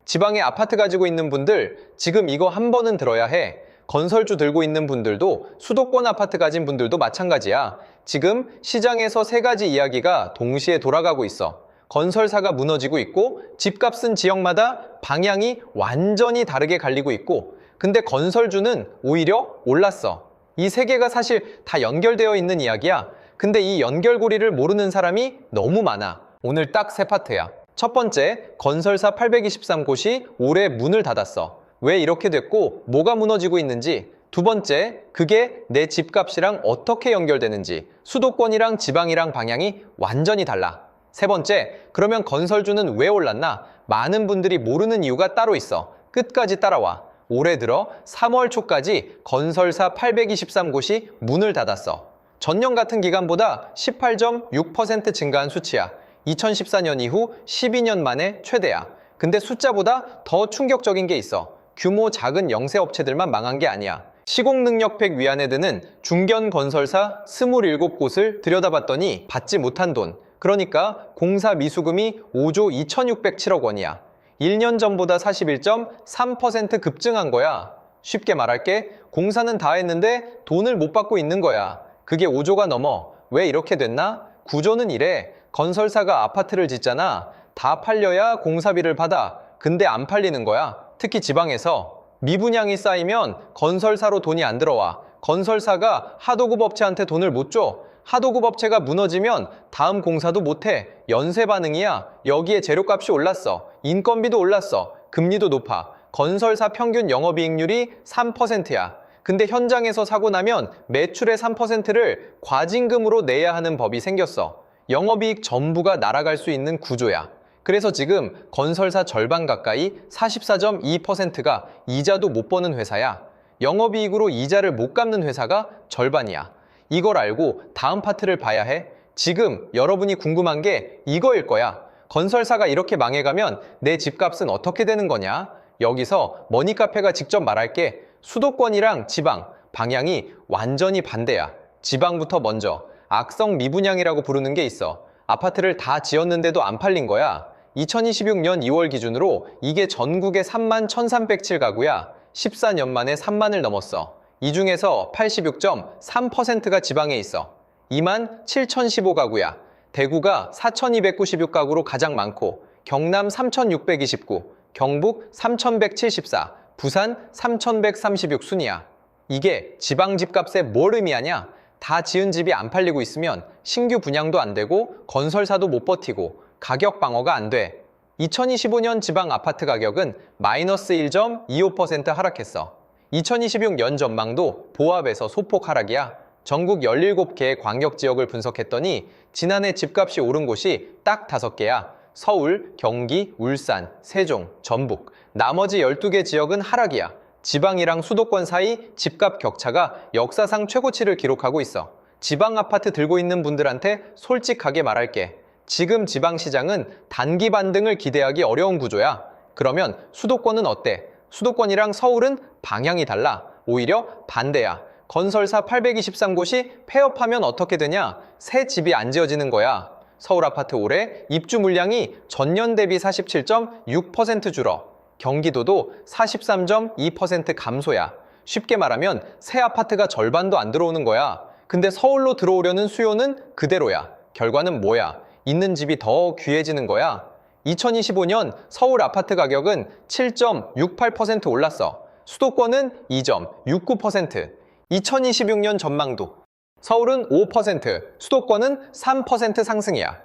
지방에 아파트 가지고 있는 분들 지금 이거 한 번은 들어야 해. 건설주 들고 있는 분들도 수도권 아파트 가진 분들도 마찬가지야. 지금 시장에서 세 가지 이야기가 동시에 돌아가고 있어. 건설사가 무너지고 있고 집값은 지역마다 방향이 완전히 다르게 갈리고 있고 근데 건설주는 오히려 올랐어. 이 세 개가 사실 다 연결되어 있는 이야기야. 근데 이 연결고리를 모르는 사람이 너무 많아. 오늘 딱 세 파트야. 첫 번째, 건설사 823곳이 올해 문을 닫았어. 왜 이렇게 됐고 뭐가 무너지고 있는지. 두 번째, 그게 내 집값이랑 어떻게 연결되는지. 수도권이랑 지방이랑 방향이 완전히 달라. 세 번째, 그러면 건설주는 왜 올랐나? 많은 분들이 모르는 이유가 따로 있어. 끝까지 따라와. 올해 들어 3월 초까지 건설사 823곳이 문을 닫았어. 전년 같은 기간보다 18.6% 증가한 수치야. 2014년 이후 12년 만에 최대야. 근데 숫자보다 더 충격적인 게 있어. 규모 작은 영세업체들만 망한 게 아니야. 시공능력팩 위안에 드는 중견건설사 27곳을 들여다봤더니 받지 못한 돈, 그러니까 공사 미수금이 5조 2607억 원이야. 1년 전보다 41.3% 급증한 거야. 쉽게 말할게, 공사는 다 했는데 돈을 못 받고 있는 거야. 그게 5조가 넘어. 왜 이렇게 됐나? 구조는 이래. 건설사가 아파트를 짓잖아. 다 팔려야 공사비를 받아. 근데 안 팔리는 거야. 특히 지방에서. 미분양이 쌓이면 건설사로 돈이 안 들어와. 건설사가 하도급 업체한테 돈을 못 줘. 하도급 업체가 무너지면 다음 공사도 못 해. 연쇄 반응이야. 여기에 재료값이 올랐어. 인건비도 올랐어. 금리도 높아. 건설사 평균 영업이익률이 3%야. 근데 현장에서 사고 나면 매출의 3%를 과징금으로 내야 하는 법이 생겼어. 영업이익 전부가 날아갈 수 있는 구조야. 그래서 지금 건설사 절반 가까이 44.2%가 이자도 못 버는 회사야. 영업이익으로 이자를 못 갚는 회사가 절반이야. 이걸 알고 다음 파트를 봐야 해. 지금 여러분이 궁금한 게 이거일 거야. 건설사가 이렇게 망해가면 내 집값은 어떻게 되는 거냐? 여기서 머니카페가 직접 말할게. 수도권이랑 지방, 방향이 완전히 반대야. 지방부터 먼저. 악성 미분양이라고 부르는 게 있어. 아파트를 다 지었는데도 안 팔린 거야. 2026년 2월 기준으로 이게 전국에 31,307가구야. 14년 만에 3만을 넘었어. 이 중에서 86.3%가 지방에 있어. 27,015가구야. 대구가 4,296가구로 가장 많고 경남 3,629, 경북 3,174, 부산 3,136 순이야. 이게 지방 집값에 뭘 의미하냐? 다 지은 집이 안 팔리고 있으면 신규 분양도 안 되고 건설사도 못 버티고 가격 방어가 안 돼. 2025년 지방 아파트 가격은 마이너스 1.25% 하락했어. 2026년 전망도 보합에서 소폭 하락이야. 전국 17개의 광역지역을 분석했더니 지난해 집값이 오른 곳이 딱 5개야. 서울, 경기, 울산, 세종, 전북. 나머지 12개 지역은 하락이야. 지방이랑 수도권 사이 집값 격차가 역사상 최고치를 기록하고 있어. 지방 아파트 들고 있는 분들한테 솔직하게 말할게. 지금 지방시장은 단기 반등을 기대하기 어려운 구조야. 그러면 수도권은 어때? 수도권이랑 서울은 방향이 달라. 오히려 반대야. 건설사 823곳이 폐업하면 어떻게 되냐? 새 집이 안 지어지는 거야. 서울 아파트 올해 입주 물량이 전년 대비 47.6% 줄어. 경기도도 43.2% 감소야. 쉽게 말하면 새 아파트가 절반도 안 들어오는 거야. 근데 서울로 들어오려는 수요는 그대로야. 결과는 뭐야? 있는 집이 더 귀해지는 거야. 2025년 서울 아파트 가격은 7.68% 올랐어. 수도권은 2.69%. 2026년 전망도. 서울은 5%, 수도권은 3% 상승이야.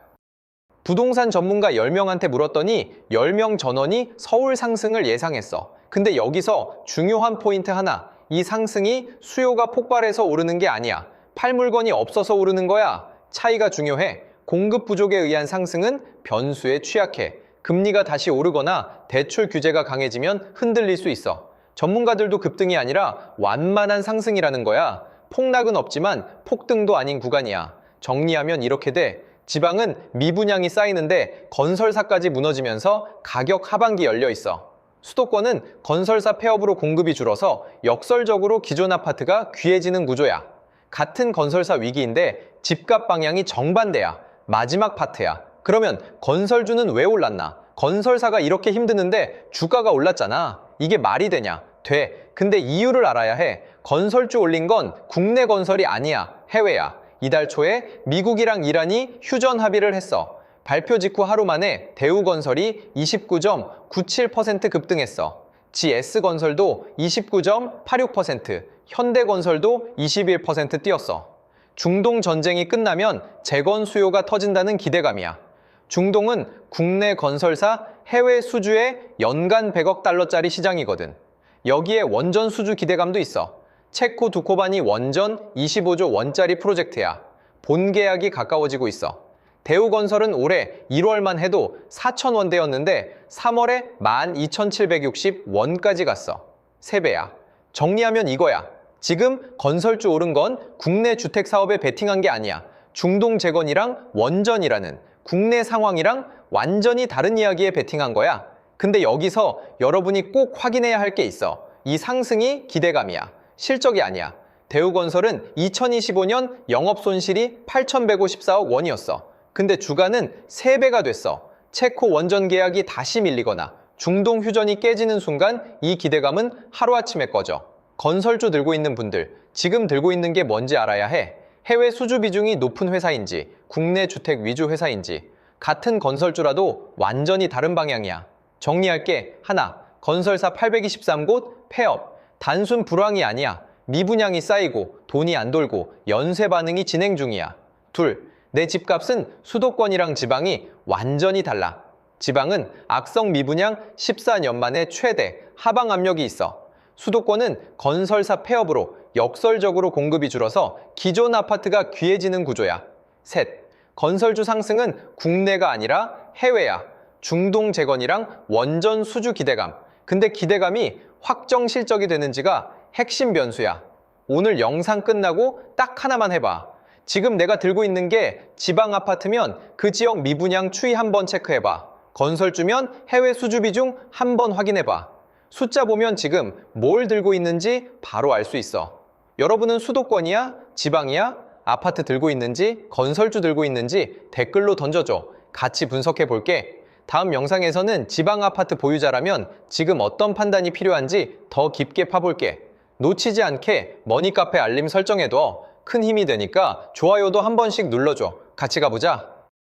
부동산 전문가 10명한테 물었더니 10명 전원이 서울 상승을 예상했어. 근데 여기서 중요한 포인트 하나. 이 상승이 수요가 폭발해서 오르는 게 아니야. 팔 물건이 없어서 오르는 거야. 차이가 중요해. 공급 부족에 의한 상승은 변수에 취약해. 금리가 다시 오르거나 대출 규제가 강해지면 흔들릴 수 있어. 전문가들도 급등이 아니라 완만한 상승이라는 거야. 폭락은 없지만 폭등도 아닌 구간이야. 정리하면 이렇게 돼. 지방은 미분양이 쌓이는데 건설사까지 무너지면서 가격 하반기 열려 있어. 수도권은 건설사 폐업으로 공급이 줄어서 역설적으로 기존 아파트가 귀해지는 구조야. 같은 건설사 위기인데 집값 방향이 정반대야. 마지막 파트야. 그러면 건설주는 왜 올랐나? 건설사가 이렇게 힘드는데 주가가 올랐잖아. 이게 말이 되냐? 돼. 근데 이유를 알아야 해. 건설주 올린 건 국내 건설이 아니야. 해외야. 이달 초에 미국이랑 이란이 휴전 합의를 했어. 발표 직후 하루 만에 대우건설이 29.97% 급등했어. GS건설도 29.86%, 현대건설도 21% 뛰었어. 중동 전쟁이 끝나면 재건 수요가 터진다는 기대감이야. 중동은 국내 건설사 해외 수주의 연간 100억 달러짜리 시장이거든. 여기에 원전 수주 기대감도 있어. 체코 두코반이 원전 25조 원짜리 프로젝트야. 본 계약이 가까워지고 있어. 대우건설은 올해 1월만 해도 4,000원대였는데 3월에 12,760원까지 갔어. 3배야. 정리하면 이거야. 지금 건설주 오른 건 국내 주택 사업에 베팅한 게 아니야. 중동 재건이랑 원전이라는 국내 상황이랑 완전히 다른 이야기에 베팅한 거야. 근데 여기서 여러분이 꼭 확인해야 할 게 있어. 이 상승이 기대감이야. 실적이 아니야. 대우건설은 2025년 영업손실이 8,154억 원이었어. 근데 주가는 3배가 됐어. 체코 원전 계약이 다시 밀리거나 중동 휴전이 깨지는 순간 이 기대감은 하루아침에 꺼져. 건설주 들고 있는 분들, 지금 들고 있는 게 뭔지 알아야 해. 해외 수주 비중이 높은 회사인지, 국내 주택 위주 회사인지, 같은 건설주라도 완전히 다른 방향이야. 정리할게. 하나, 건설사 823곳 폐업. 단순 불황이 아니야. 미분양이 쌓이고 돈이 안 돌고 연쇄 반응이 진행 중이야. 둘, 내 집값은 수도권이랑 지방이 완전히 달라. 지방은 악성 미분양 14년 만에 최대 하방 압력이 있어. 수도권은 건설사 폐업으로 역설적으로 공급이 줄어서 기존 아파트가 귀해지는 구조야. 셋, 건설주 상승은 국내가 아니라 해외야. 중동 재건이랑 원전 수주 기대감. 근데 기대감이 확정 실적이 되는지가 핵심 변수야. 오늘 영상 끝나고 딱 하나만 해봐. 지금 내가 들고 있는 게 지방 아파트면 그 지역 미분양 추이 한번 체크해봐. 건설주면 해외 수주 비중 한번 확인해봐. 숫자 보면 지금 뭘 들고 있는지 바로 알 수 있어. 여러분은 수도권이야? 지방이야? 아파트 들고 있는지? 건설주 들고 있는지 댓글로 던져줘. 같이 분석해 볼게. 다음 영상에서는 지방 아파트 보유자라면 지금 어떤 판단이 필요한지 더 깊게 파볼게. 놓치지 않게 머니카페 알림 설정해둬. 큰 힘이 되니까 좋아요도 한 번씩 눌러줘. 같이 가보자.